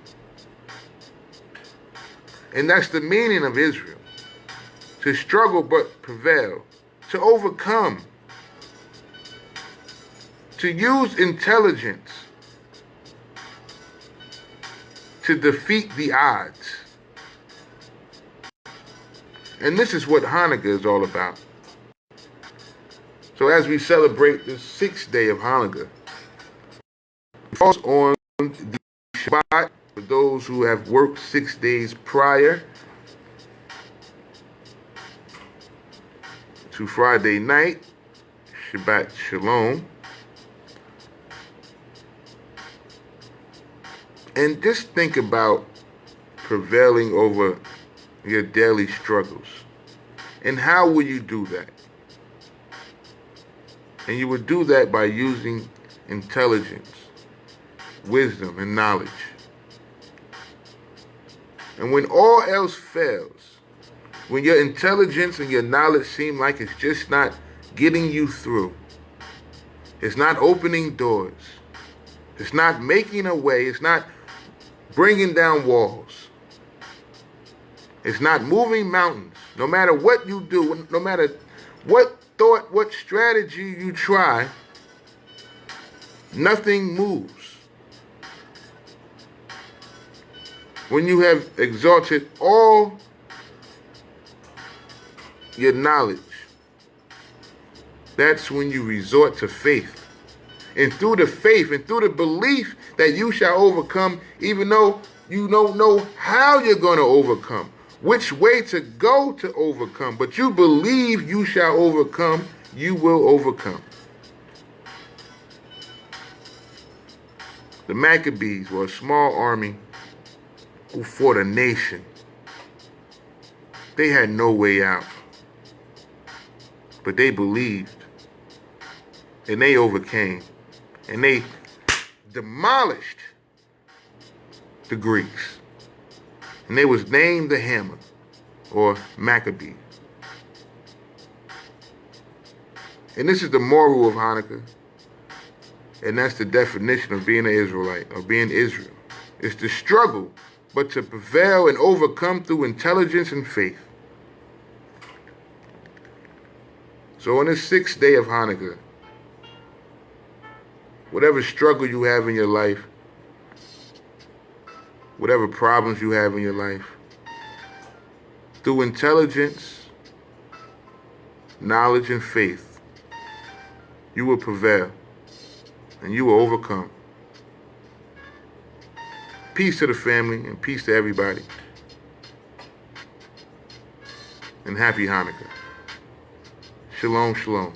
And that's the meaning of Israel. To struggle but prevail. To overcome. To use intelligence to defeat the odds. And this is what Hanukkah is all about. So as we celebrate the 6th day of Hanukkah, it falls on the SaBt for those who have worked 6 days prior to Friday night, Shabbat Shalom. And just think about prevailing over your daily struggles. And how will you do that? And you would do that by using intelligence, wisdom, and knowledge. And when all else fails, when your intelligence and your knowledge seem like it's just not getting you through, it's not opening doors, it's not making a way, it's not bringing down walls, it's not moving mountains, no matter what you do, no matter what thought, what strategy you try, nothing moves. When you have exalted all your knowledge, that's when you resort to faith. And through the faith and through the belief that you shall overcome, even though you don't know how you're going to overcome, which way to go to overcome, but you believe you shall overcome, you will overcome. The Maccabees were a small army who fought a nation. They had no way out. But they believed. And they overcame. And they demolished the Greeks. And they was named the Hammer, or Maccabee. And this is the moral of Hanukkah. And that's the definition of being an Israelite, of being Israel. It's to struggle, but to prevail and overcome through intelligence and faith. So on this 6th day of Hanukkah, whatever struggle you have in your life, whatever problems you have in your life, through intelligence, knowledge, and faith, you will prevail and you will overcome. Peace to the family and peace to everybody. And happy Hanukkah. Shalom, shalom.